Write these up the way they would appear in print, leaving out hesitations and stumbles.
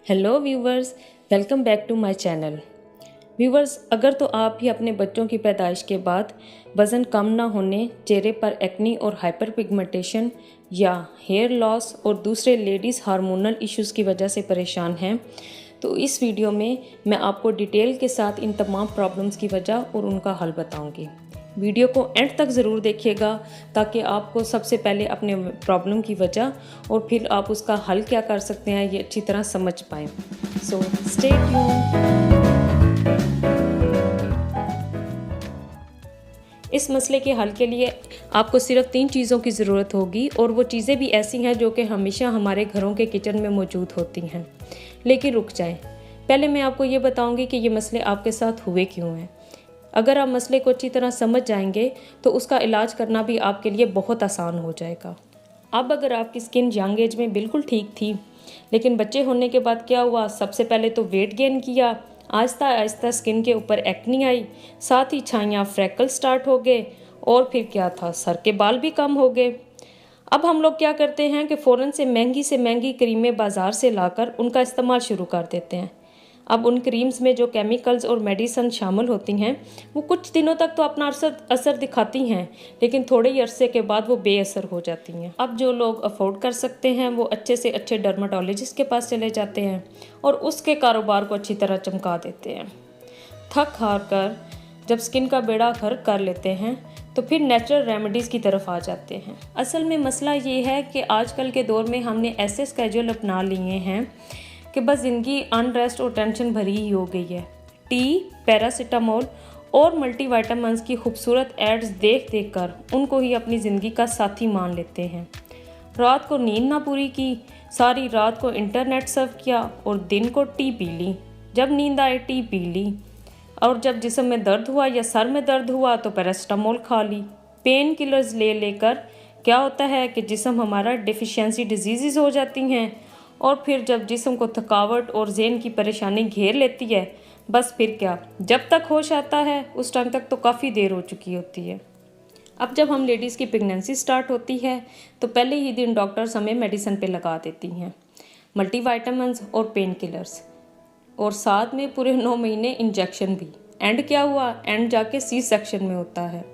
Hello viewers, welcome back to my channel. Viewers, अगर तो आप भी अपने बच्चों की पैदाइश के बाद वज़न कम ना होने, चेहरे पर एक्नी और हाइपर पिगमेंटेशन या हेयर लॉस और दूसरे लेडीज़ हार्मोनल इश्यूज़ की वजह से परेशान हैं, तो इस वीडियो में मैं आपको डिटेल के साथ इन तमाम प्रॉब्लम्स की वजह और उनका हल बताऊंगी। वीडियो को एंड तक ज़रूर देखिएगा ताकि आपको सबसे पहले अपने प्रॉब्लम की वजह और फिर आप उसका हल क्या कर सकते हैं ये अच्छी तरह समझ पाएँ। So stay tuned. इस मसले के हल के लिए आपको सिर्फ 3 चीज़ों की ज़रूरत होगी और वो चीज़ें भी ऐसी हैं जो कि हमेशा हमारे घरों के किचन में मौजूद होती हैं। लेकिन रुक जाएं, पहले मैं आपको ये बताऊंगी कि ये मसले आपके साथ हुए क्यों हैं। अगर आप मसले को अच्छी तरह समझ जाएंगे तो उसका इलाज करना भी आपके लिए बहुत आसान हो जाएगा। अब अगर आपकी स्किन यंग एज में बिल्कुल ठीक थी, लेकिन बच्चे होने के बाद क्या हुआ, सबसे पहले तो वेट गेन किया, आहिस्ता आहिस्ता स्किन के ऊपर एक्नी आई, साथ ही छाइयाँ फ्रैकल स्टार्ट हो गए और फिर क्या था, सर के बाल भी कम हो गए। अब हम लोग क्या करते हैं कि फ़ौरन से महंगी क्रीमें बाज़ार से लाकर उनका इस्तेमाल शुरू कर देते हैं। अब उन क्रीम्स में जो केमिकल्स और मेडिसिन शामिल होती हैं वो कुछ दिनों तक तो अपना असर दिखाती हैं, लेकिन थोड़े ही अरसे के बाद वो बेअसर हो जाती हैं। अब जो लोग अफोर्ड कर सकते हैं वो अच्छे से अच्छे डर्माटोलॉजिस्ट के पास चले जाते हैं और उसके कारोबार को अच्छी तरह चमका देते हैं। थक हार कर जब स्किन का बेड़ा गर्क कर लेते हैं तो फिर नेचुरल रेमेडीज़ की तरफ आ जाते हैं। असल में मसला ये है कि आजकल के दौर में हमने ऐसे स्केड्यूल अपना लिए हैं कि बस ज़िंदगी अनरेस्ट और टेंशन भरी ही हो गई है। टी, पैरासीटामोल और मल्टीविटामिन्स की खूबसूरत एड्स देख देख कर उनको ही अपनी ज़िंदगी का साथी मान लेते हैं। रात को नींद ना पूरी की, सारी रात को इंटरनेट सर्फ किया और दिन को टी पी ली। जब नींद आए टी पी ली और जब जिस्म में दर्द हुआ या सर में दर्द हुआ तो पैरासीटामोल खा ली। पेन किलर्स ले लेकर क्या होता है कि जिस्म हमारा डिफिशियंसी डिजीज़ हो जाती हैं और फिर जब जिस्म को थकावट और ज़हन की परेशानी घेर लेती है, बस फिर क्या, जब तक होश आता है उस टाइम तक तो काफ़ी देर हो चुकी होती है। अब जब हम लेडीज़ की प्रेगनेंसी स्टार्ट होती है तो पहले ही दिन डॉक्टर्स हमें मेडिसिन पे लगा देती हैं, मल्टीविटामिन्स और पेन किलर्स, और साथ में पूरे 9 महीने इंजेक्शन भी। एंड क्या हुआ, एंड जाके सी सेक्शन में होता है।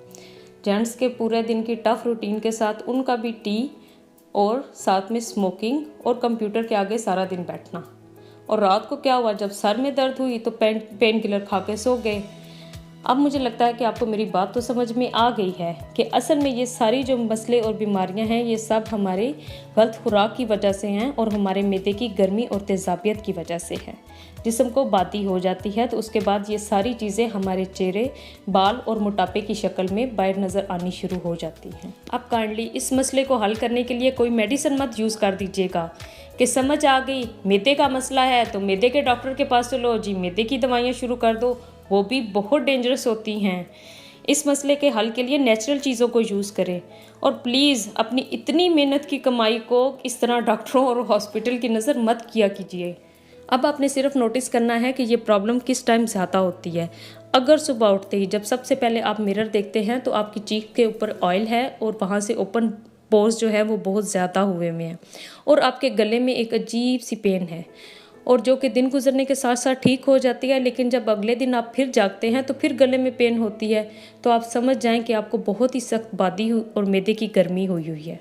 जेंट्स के पूरे दिन की टफ रूटीन के साथ उनका भी टी और साथ में स्मोकिंग और कंप्यूटर के आगे सारा दिन बैठना। और रात को क्या हुआ, जब सर में दर्द हुई तो पेन किलर खा के सो गए। अब मुझे लगता है कि आपको मेरी बात तो समझ में आ गई है कि असल में ये सारी जो मसले और बीमारियां हैं ये सब हमारे गलत खुराक की वजह से हैं और हमारे मैदे की गर्मी और तेज़ाबियत की वजह से है। जिस्म को बाती हो जाती है तो उसके बाद ये सारी चीज़ें हमारे चेहरे, बाल और मोटापे की शक्ल में बाहर नज़र आनी शुरू हो जाती हैं। अब काइंडली इस मसले को हल करने के लिए कोई मेडिसिन मत यूज़ कर दीजिएगा कि समझ आ गई मैदे का मसला है तो मैदे के डॉक्टर के पास चलो जी, मैदे की दवाइयाँ शुरू कर दो, वो भी बहुत डेंजरस होती हैं। इस मसले के हल के लिए नेचुरल चीज़ों को यूज़ करें और प्लीज़ अपनी इतनी मेहनत की कमाई को इस तरह डॉक्टरों और हॉस्पिटल की नज़र मत किया कीजिए। अब आपने सिर्फ नोटिस करना है कि ये प्रॉब्लम किस टाइम ज़्यादा होती है। अगर सुबह उठते ही जब सबसे पहले आप मिरर देखते हैं तो आपकी चीख के ऊपर ऑयल है और वहाँ से ओपन पोर्स जो है वो बहुत ज़्यादा हुए में है और आपके गले में एक अजीब सी पेन है और जो कि दिन गुजरने के साथ साथ ठीक हो जाती है, लेकिन जब अगले दिन आप फिर जागते हैं तो फिर गले में पेन होती है, तो आप समझ जाएं कि आपको बहुत ही सख्त बादी और मैदे की गर्मी हुई हुई है।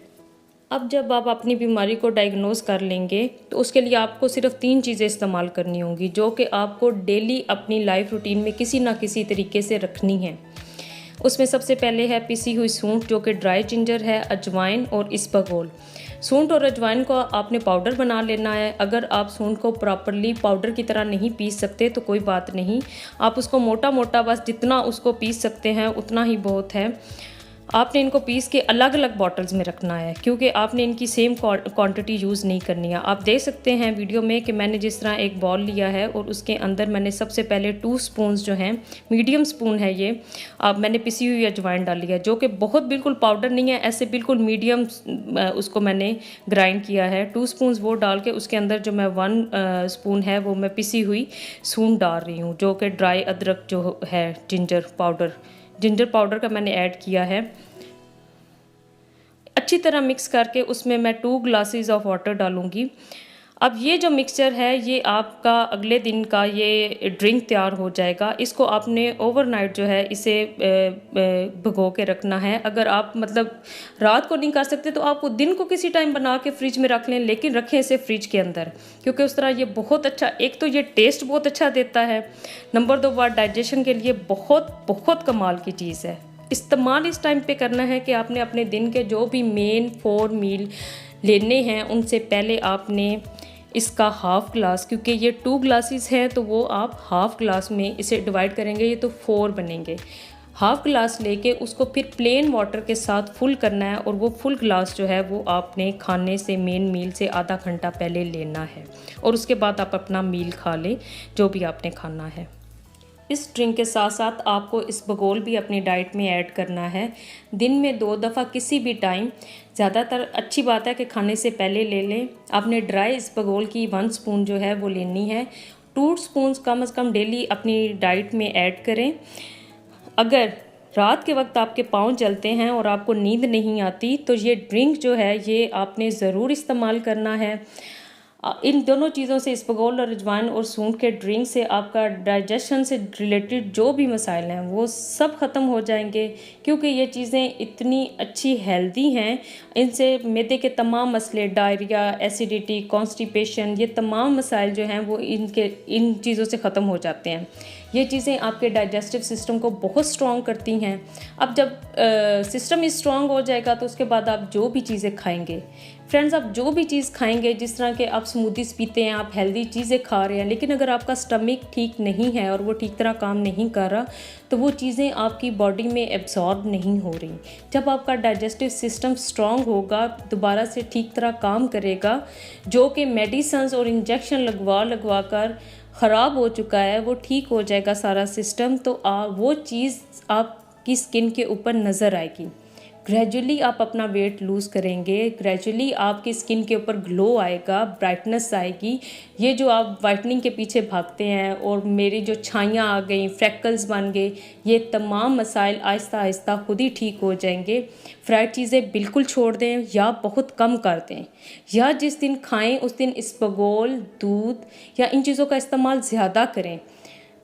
अब जब आप अपनी बीमारी को डायग्नोज कर लेंगे तो उसके लिए आपको सिर्फ 3 चीज़ें इस्तेमाल करनी होंगी जो कि आपको डेली अपनी लाइफ रूटीन में किसी ना किसी तरीके से रखनी है। उसमें सबसे पहले है पिसी हुई सूंठ जो कि ड्राई जिंजर है, अजवाइन और इसबगोल। सूंठ और अजवाइन को आपने पाउडर बना लेना है। अगर आप सूंठ को प्रॉपरली पाउडर की तरह नहीं पीस सकते तो कोई बात नहीं, आप उसको मोटा मोटा बस जितना उसको पीस सकते हैं उतना ही बहुत है। आपने इनको पीस के अलग अलग बॉटल्स में रखना है क्योंकि आपने इनकी सेम क्वांटिटी यूज़ नहीं करनी है। आप देख सकते हैं वीडियो में कि मैंने जिस तरह एक बॉल लिया है और उसके अंदर मैंने सबसे पहले 2 स्पून्स जो हैं, मीडियम स्पून है ये, अब मैंने पिसी हुई अजवाइन डाली है जो कि बहुत बिल्कुल पाउडर नहीं है, ऐसे बिल्कुल मीडियम उसको मैंने ग्राइंड किया है। 2 स्पून्स वो डाल के उसके अंदर जो मैं 1 स्पून है वो मैं पिसी हुई सूंठ डाल रही हूँ जो कि ड्राई अदरक जो है, जिंजर पाउडर का मैंने ऐड किया है। अच्छी तरह मिक्स करके उसमें मैं 2 ग्लासेस ऑफ वाटर डालूंगी। अब ये जो मिक्सचर है ये आपका अगले दिन का ये ड्रिंक तैयार हो जाएगा। इसको आपने ओवरनाइट जो है इसे भिगो के रखना है। अगर आप मतलब रात को नहीं कर सकते तो आप दिन को किसी टाइम बना के फ्रिज में रख लें, लेकिन रखें इसे फ्रिज के अंदर, क्योंकि उस तरह ये बहुत अच्छा, एक तो ये टेस्ट बहुत अच्छा देता है, नंबर 2 बात डाइजेशन के लिए बहुत बहुत कमाल की चीज़ है। इस्तेमाल इस टाइम पे करना है कि आपने अपने दिन के जो भी मेन 4 मील लेने हैं उनसे पहले आपने इसका हाफ़ ग्लास, क्योंकि ये 2 ग्लासेस हैं तो वो आप हाफ़ ग्लास में इसे डिवाइड करेंगे, ये तो 4 बनेंगे। हाफ़ ग्लास लेके उसको फिर प्लेन वाटर के साथ फुल करना है, और वो फुल ग्लास जो है वो आपने खाने से मेन मील से आधा घंटा पहले लेना है, और उसके बाद आप अपना मील खा लें जो भी आपने खाना है। इस ड्रिंक के साथ साथ आपको इसबगोल भी अपनी डाइट में ऐड करना है। दिन में 2 दफ़ा किसी भी टाइम, ज़्यादातर अच्छी बात है कि खाने से पहले ले लें। आपने ड्राई इसबगोल की 1 स्पून जो है वो लेनी है। 2 स्पून कम से कम डेली अपनी डाइट में ऐड करें। अगर रात के वक्त आपके पाँव जलते हैं और आपको नींद नहीं आती तो ये ड्रिंक जो है ये आपने ज़रूर इस्तेमाल करना है। इन दोनों चीज़ों से, इसबगोल और अजवाइन और सूंठ के ड्रिंक से आपका डाइजेशन से रिलेटेड जो भी मसाइल हैं वो सब ख़त्म हो जाएंगे, क्योंकि ये चीज़ें इतनी अच्छी हेल्दी हैं। इनसे मैदे के तमाम मसले, डायरिया, एसिडिटी, कॉन्स्टिपेशन, ये तमाम मसाइल जो हैं वो इन चीज़ों से ख़त्म हो जाते हैं। ये चीज़ें आपके डाइजेस्टिव सिस्टम को बहुत स्ट्रॉन्ग करती हैं। अब जब सिस्टम स्ट्रॉन्ग हो जाएगा तो उसके बाद आप जो भी चीज़ें खाएंगे, फ्रेंड्स, आप जो भी चीज़ खाएंगे, जिस तरह के आप स्मूदीज़ पीते हैं, आप हेल्दी चीज़ें खा रहे हैं, लेकिन अगर आपका स्टमक ठीक नहीं है और वो ठीक तरह काम नहीं कर रहा तो वो चीज़ें आपकी बॉडी में एब्जॉर्ब नहीं हो रही। जब आपका डाइजेस्टिव सिस्टम स्ट्रॉन्ग होगा, दोबारा से ठीक तरह काम करेगा, जो कि मेडिसिन्स और इंजेक्शन लगवा कर ख़राब हो चुका है वो ठीक हो जाएगा सारा सिस्टम, तो वो चीज़ आपकी स्किन के ऊपर नज़र आएगी। ग्रेजुअली आप अपना वेट लूज़ करेंगे, ग्रेजुअली आपकी स्किन के ऊपर ग्लो आएगा, ब्राइटनेस आएगी। ये जो आप वाइटनिंग के पीछे भागते हैं और मेरी जो छाइयाँ आ गई, फ्रैकल्स बन गए, ये तमाम मसाइल आहिस्ता आहिस्ता खुद ही ठीक हो जाएंगे। फ्राइड चीज़ें बिल्कुल छोड़ दें या बहुत कम कर दें, या जिस दिन खाएं उस दिन इसबगोल, दूध या इन चीज़ों का इस्तेमाल ज़्यादा करें।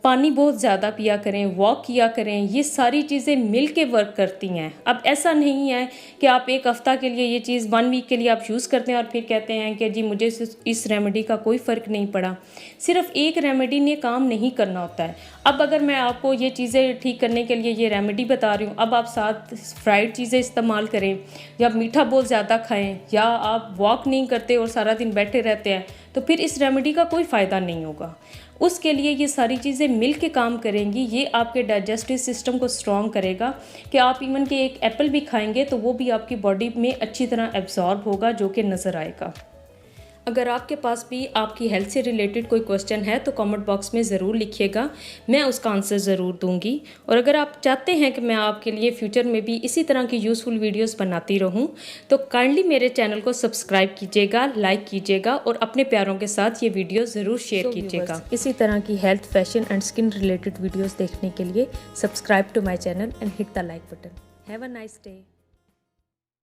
पानी बहुत ज़्यादा पिया करें, वॉक किया करें, ये सारी चीज़ें मिल के वर्क करती हैं। अब ऐसा नहीं है कि आप एक हफ़्ता के लिए ये चीज़ 1 वीक के लिए आप यूज़ करते हैं और फिर कहते हैं कि जी मुझे इस रेमेडी का कोई फ़र्क नहीं पड़ा। सिर्फ एक रेमेडी ने काम नहीं करना होता है। अब अगर मैं आपको ये चीज़ें ठीक करने के लिए ये रेमेडी बता रही हूँ, अब आप साथ फ्राइड चीज़ें इस्तेमाल करें, या मीठा बहुत ज़्यादा खाएँ, या आप वॉक नहीं करते और सारा दिन बैठे रहते हैं, तो फिर इस रेमेडी का कोई फ़ायदा नहीं होगा। उसके लिए ये सारी चीज़ें मिल के काम करेंगी। ये आपके डाइजेस्टिव सिस्टम को स्ट्रॉन्ग करेगा कि आप इवन के एक एप्पल भी खाएंगे तो वो भी आपकी बॉडी में अच्छी तरह एब्जॉर्ब होगा, जो कि नज़र आएगा। अगर आपके पास भी आपकी हेल्थ से रिलेटेड कोई क्वेश्चन है तो कमेंट बॉक्स में ज़रूर लिखिएगा, मैं उसका आंसर ज़रूर दूंगी। और अगर आप चाहते हैं कि मैं आपके लिए फ्यूचर में भी इसी तरह की यूज़फुल वीडियोस बनाती रहूं तो काइंडली मेरे चैनल को सब्सक्राइब कीजिएगा, लाइक कीजिएगा और अपने प्यारों के साथ ये वीडियो ज़रूर शेयर कीजिएगा। इसी तरह की health, fashion and skin related videos देखने के लिए subscribe to my channel and hit the like button. Have a nice day.